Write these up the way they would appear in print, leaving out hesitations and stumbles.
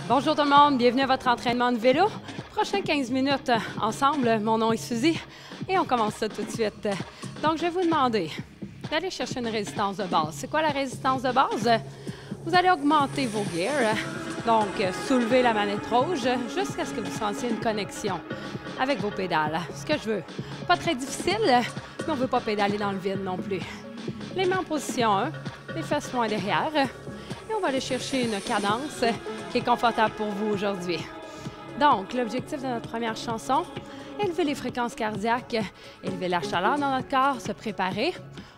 Bonjour tout le monde, bienvenue à votre entraînement de vélo. Prochain 15 minutes ensemble, mon nom est Suzy et on commence ça tout de suite. Donc je vais vous demander d'aller chercher une résistance de base. C'est quoi la résistance de base? Vous allez augmenter vos gears, donc soulever la manette rouge jusqu'à ce que vous sentiez une connexion avec vos pédales. Ce que je veux, pas très difficile, mais on ne veut pas pédaler dans le vide non plus. Les mains en position 1, les fesses loin derrière et on va aller chercher une cadence qui est confortable pour vous aujourd'hui. Donc, l'objectif de notre première chanson, élever les fréquences cardiaques, élever la chaleur dans notre corps, se préparer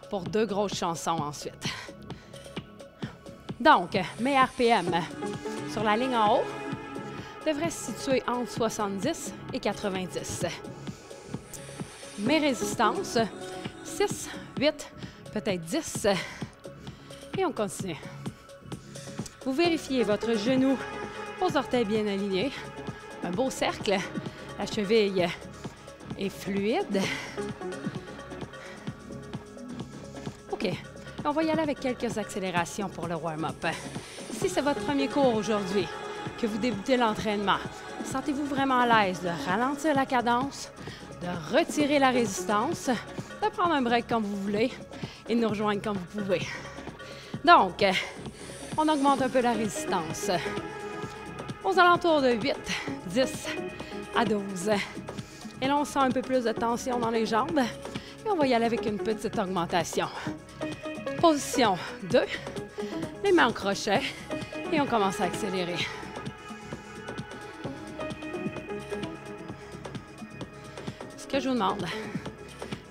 pour 2 grosses chansons ensuite. Donc, mes RPM sur la ligne en haut devraient se situer entre 70 et 90. Mes résistances, 6, 8, peut-être 10. Et on continue. Vous vérifiez votre genou, vos orteils bien alignés. Un beau cercle. La cheville est fluide. OK. On va y aller avec quelques accélérations pour le warm-up. Si c'est votre premier cours aujourd'hui, que vous débutez l'entraînement, sentez-vous vraiment à l'aise de ralentir la cadence, de retirer la résistance, de prendre un break comme vous voulez et de nous rejoindre comme vous pouvez. Donc, on augmente un peu la résistance aux alentours de 8, 10 à 12. Et là, on sent un peu plus de tension dans les jambes et on va y aller avec une petite augmentation. Position 2, les mains en crochet et on commence à accélérer. Ce que je vous demande,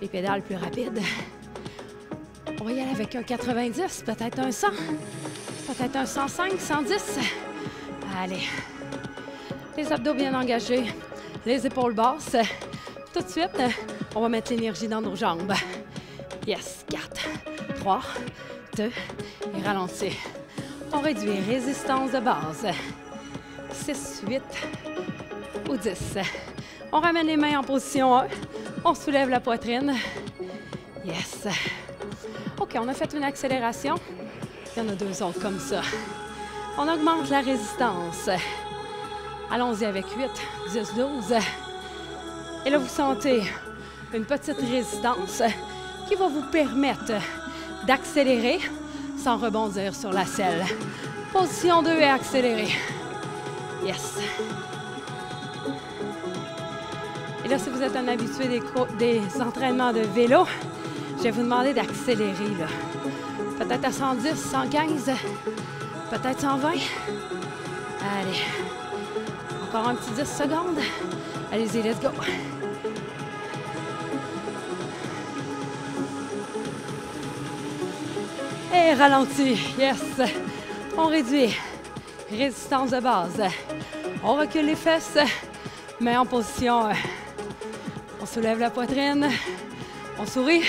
les pédales plus rapides. On va y aller avec un 90, peut-être un 100, peut-être un 105, 110. Allez. Les abdos bien engagés, les épaules basses. Tout de suite, on va mettre l'énergie dans nos jambes. Yes, 4, 3, 2, et ralentir. On réduit résistance de base. 6, 8 ou 10. On ramène les mains en position 1. On soulève la poitrine. Yes. OK, on a fait une accélération. Il y en a 2 autres comme ça. On augmente la résistance. Allons-y avec 8, 10, 12. Et là, vous sentez une petite résistance qui va vous permettre d'accélérer sans rebondir sur la selle. Position 2 et accélérer. Yes. Et là, si vous êtes un habitué des entraînements de vélo, je vais vous demander d'accélérer, là. Peut-être à 110, 115, peut-être 120. Allez. Encore un petit 10 secondes. Allez-y, let's go. Et ralenti. Yes. On réduit. Résistance de base. On recule les fesses. Main en position. On soulève la poitrine. On sourit.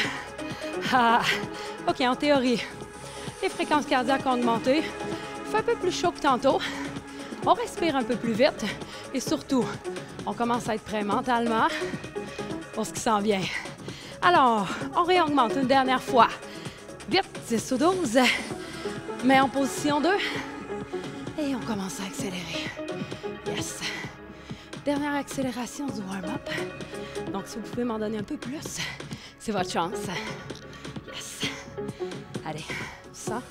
Ah. OK, en théorie, les fréquences cardiaques ont augmenté. Il fait un peu plus chaud que tantôt. On respire un peu plus vite. Et surtout, on commence à être prêt mentalement pour ce qui s'en vient. Alors, on réaugmente une dernière fois. 8, 10 ou 12. Mais en position 2. Et on commence à accélérer. Yes. Dernière accélération du warm-up. Donc, si vous pouvez m'en donner un peu plus, c'est votre chance. Yes. Allez, 100,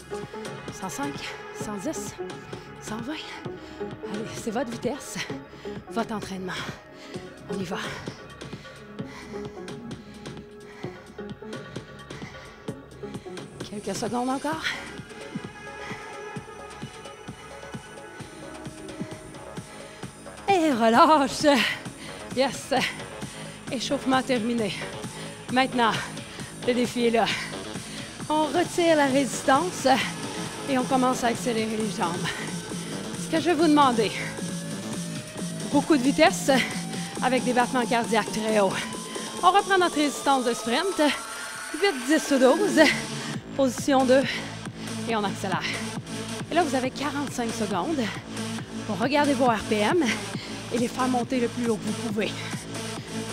105, 110, 120. Allez, c'est votre vitesse, votre entraînement. On y va. Quelques secondes encore. Et relâche. Yes. Échauffement terminé. Maintenant, le défi est là. On retire la résistance et on commence à accélérer les jambes. Ce que je vais vous demander, beaucoup de vitesse avec des battements cardiaques très hauts. On reprend notre résistance de sprint. 8, 10 ou 12. Position 2 et on accélère. Et là, vous avez 45 secondes pour regarder vos RPM et les faire monter le plus haut que vous pouvez.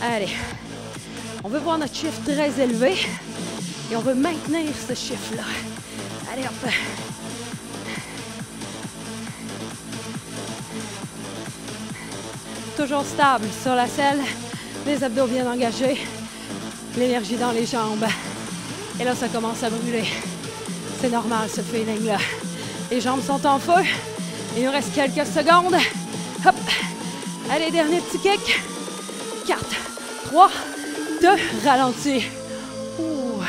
Allez, on veut voir notre chiffre très élevé. Et on veut maintenir ce chiffre-là. Allez, hop. toujours stable sur la selle, les abdos bien engagés, l'énergie dans les jambes. Et là, ça commence à brûler. C'est normal, ce feeling-là. Les jambes sont en feu. Il nous reste quelques secondes. Hop. Allez, dernier petit kick. 4, 3, 2, ralenti. Ouh.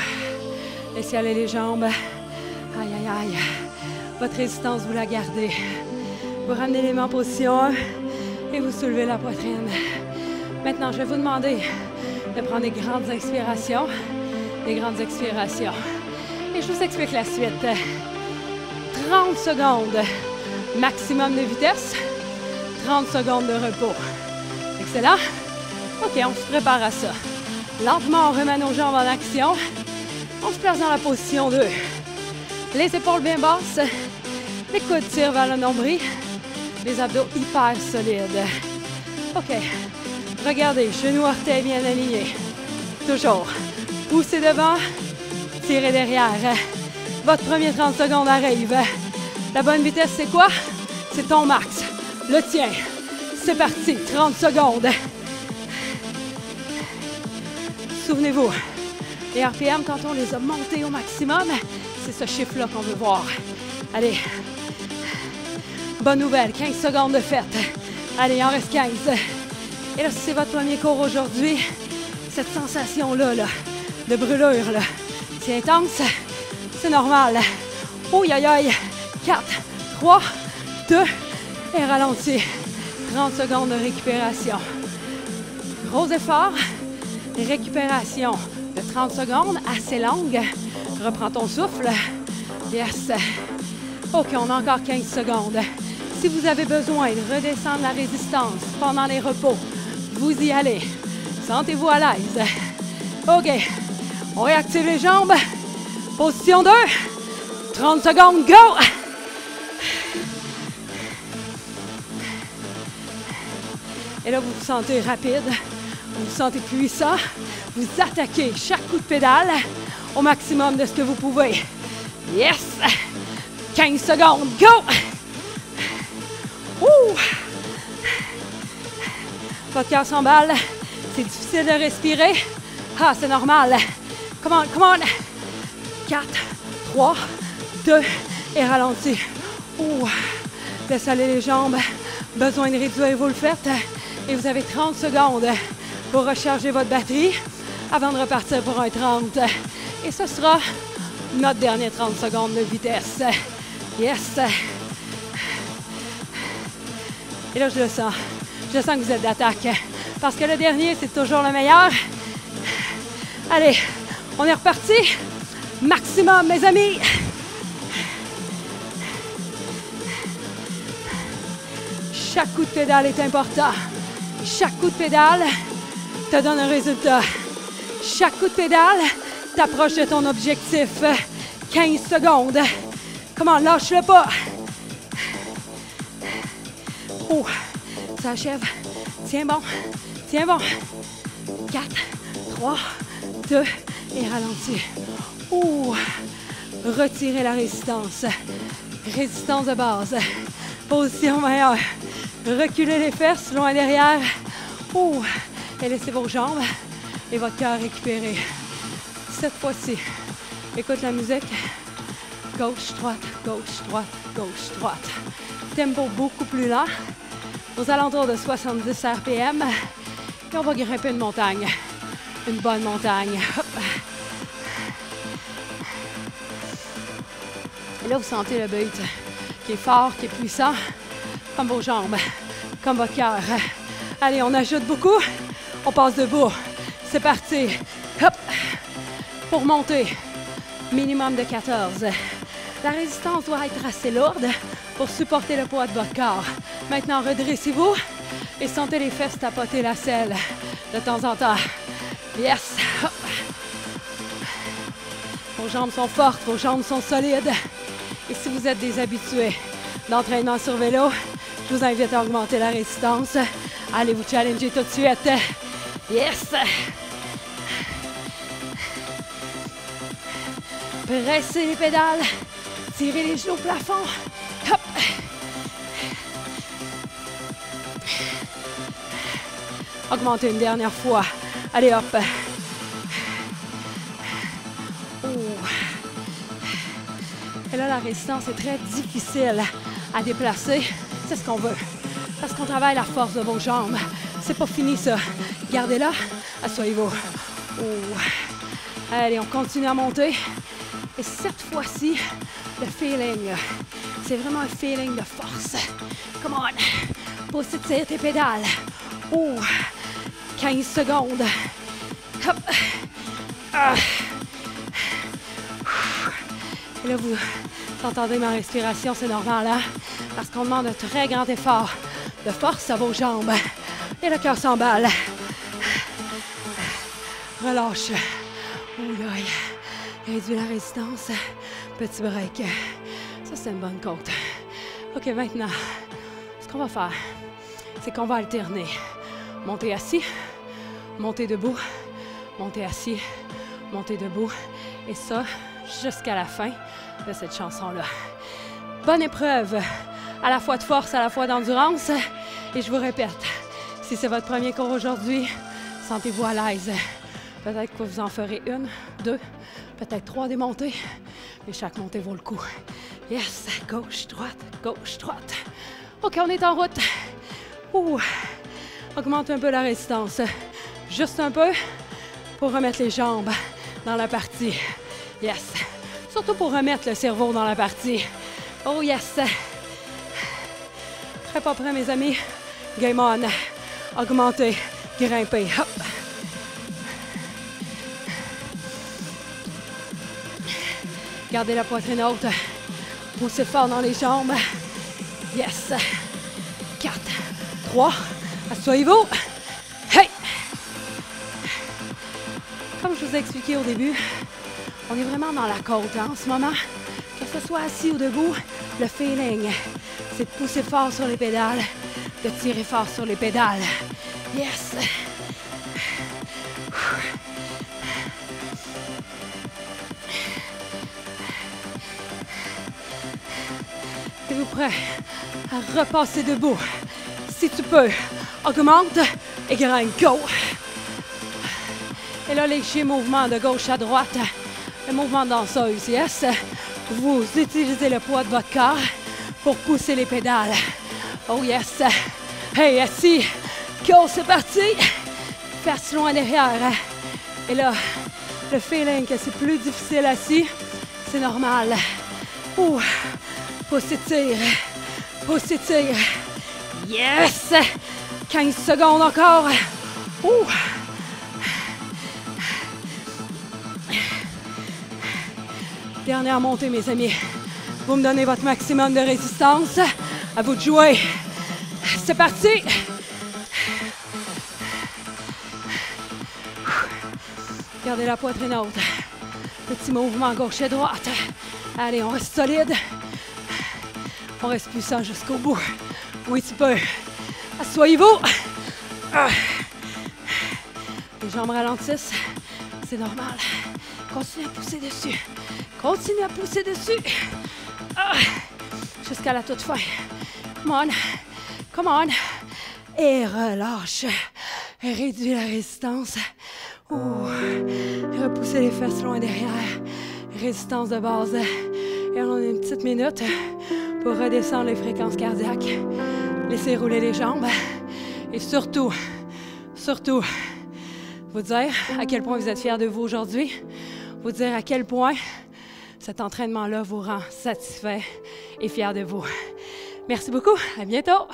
Laissez aller les jambes. Aïe, aïe, aïe. Votre résistance, vous la gardez. Vous ramenez les mains en position 1 et vous soulevez la poitrine. Maintenant, je vais vous demander de prendre des grandes inspirations. Des grandes expirations. Et je vous explique la suite. 30 secondes maximum de vitesse, 30 secondes de repos. Excellent. OK, on se prépare à ça. Lentement, on remet nos jambes en action. On se place dans la position 2. Les épaules bien basses. Les coudes tirent vers le nombril. Les abdos hyper solides. OK. Regardez, genoux, orteils bien alignés. Toujours. Poussez devant. Tirez derrière. Votre premier 30 secondes arrive. La bonne vitesse, c'est quoi? C'est ton max. Le tien. C'est parti. 30 secondes. Souvenez-vous, les RPM, quand on les a montés au maximum, c'est ce chiffre-là qu'on veut voir. Allez. Bonne nouvelle. 15 secondes de fête. Allez, il en reste 15. Et là, si c'est votre premier cours aujourd'hui, cette sensation-là, de brûlure, là, c'est intense. C'est normal. Ouh, aïe, aïe. 4, 3, 2, et ralenti. 30 secondes de récupération. Gros effort. Récupération de 30 secondes, assez longue. Reprends ton souffle. Yes. OK, on a encore 15 secondes. Si vous avez besoin de redescendre la résistance pendant les repos, vous y allez. Sentez-vous à l'aise. OK. On réactive les jambes. Position 2. 30 secondes, go! Et là, vous vous sentez rapide, vous vous sentez puissant. Vous attaquez chaque coup de pédale au maximum de ce que vous pouvez. Yes! 15 secondes, go! Ouh! Votre cœur s'emballe. C'est difficile de respirer. Ah, c'est normal. Come on, come on! 4, 3, 2, et ralenti. Ouh! Laissez aller les jambes. Besoin de réduire, vous le faites. Et vous avez 30 secondes pour recharger votre batterie avant de repartir pour un 30. Et ce sera notre dernier 30 secondes de vitesse. Yes! Et là, je le sens. Je sens que vous êtes d'attaque. Parce que le dernier, c'est toujours le meilleur. Allez, on est reparti. Maximum, mes amis. Chaque coup de pédale est important. Chaque coup de pédale te donne un résultat. Chaque coup de pédale t'approche de ton objectif. 15 secondes. Comment, lâche-le pas. Oh, ça achève. Tiens bon. Tiens bon. 4, 3, 2 et ralentis. Ouh. Retirez la résistance. Résistance de base. Position meilleure. Reculez les fesses, loin derrière. Ouh. Et laissez vos jambes et votre cœur récupérer. Cette fois-ci, écoute la musique. Gauche, droite, gauche, droite, gauche, droite. Tempo beaucoup plus lent. Aux alentours de 70 RPM. Et on va grimper une montagne. Une bonne montagne. Hop. Et là, vous sentez le beat qui est fort, qui est puissant, comme vos jambes, comme votre cœur. Allez, on ajoute beaucoup. On passe debout. C'est parti. Hop. Pour monter, minimum de 14. La résistance doit être assez lourde pour supporter le poids de votre corps. Maintenant, redressez-vous et sentez les fesses tapoter la selle de temps en temps. Yes. Hop. Vos jambes sont fortes, vos jambes sont solides. Et si vous êtes des habitués d'entraînement sur vélo, je vous invite à augmenter la résistance. Allez vous challenger tout de suite. Yes! Pressez les pédales. Tirez les genoux au plafond. Hop! Augmentez une dernière fois. Allez, hop. Oh. Et là, la résistance est très difficile à déplacer. C'est ce qu'on veut. Parce qu'on travaille la force de vos jambes. C'est pas fini, ça. Gardez-la. Asseyez-vous. Oh. Allez, on continue à monter. Et cette fois-ci, le feeling, c'est vraiment un feeling de force. Come on. Pousse, tire tes pédales. Oh. 15 secondes. Hop. Ah. Et là, vous entendez ma respiration, c'est normal, hein? Parce qu'on demande un très grand effort de force à vos jambes. Et le cœur s'emballe. Relâche. Ouh, aïe. Réduis la résistance. Petit break. Ça, c'est une bonne côte. OK, maintenant, ce qu'on va faire, c'est qu'on va alterner. Monter assis, monter debout, monter assis, monter debout. Et ça, jusqu'à la fin de cette chanson-là. Bonne épreuve, à la fois de force, à la fois d'endurance. Et je vous répète, si c'est votre premier cours aujourd'hui, sentez-vous à l'aise. Peut-être que vous en ferez 1, 2, peut-être 3 des montées, mais chaque montée vaut le coup. Yes, gauche, droite. OK, on est en route. Ouh. Augmente un peu la résistance. Juste un peu pour remettre les jambes dans la partie. Yes. Surtout pour remettre le cerveau dans la partie. Oh yes. Prêt, pas prêt, mes amis? Game on. Augmentez, grimpez. Hop. Gardez la poitrine haute. Poussez fort dans les jambes. Yes. 4, 3. Asseyez-vous. Hey! Comme je vous ai expliqué au début, on est vraiment dans la côte en ce moment. Que ce soit assis ou debout, le feeling, c'est de pousser fort sur les pédales, de tirer fort sur les pédales. Yes! Êtes-vous prêt à repasser debout? Si tu peux, augmente et grimpe. Go! Et là, léger mouvement de gauche à droite. Le mouvement de danseuse, yes? Vous utilisez le poids de votre corps pour pousser les pédales. Oh yes! Hey, assis! Go, c'est parti! Fesses loin derrière. Et là, le feeling que c'est plus difficile assis, c'est normal. Ouh! Pousse et tire. Pousse et tire. Yes! 15 secondes encore. Ouh! Dernière montée, mes amis. Vous me donnez votre maximum de résistance. À vous de jouer. C'est parti! Gardez la poitrine haute. Petit mouvement gauche et droite. Allez, on reste solide. On reste puissant jusqu'au bout. Oui, tu peux. Asseyez-vous. Les jambes ralentissent. C'est normal. Continuez à pousser dessus. Continuez à pousser dessus. Jusqu'à la toute fin. Come on. Come on. Et relâche. Réduis la résistance. Ouh. Repoussez les fesses loin derrière. Résistance de base. Et on a une petite minute pour redescendre les fréquences cardiaques. Laissez rouler les jambes. Et surtout, vous dire à quel point vous êtes fiers de vous aujourd'hui. Vous dire à quel point cet entraînement-là vous rend satisfait et fier de vous. Merci beaucoup. À bientôt.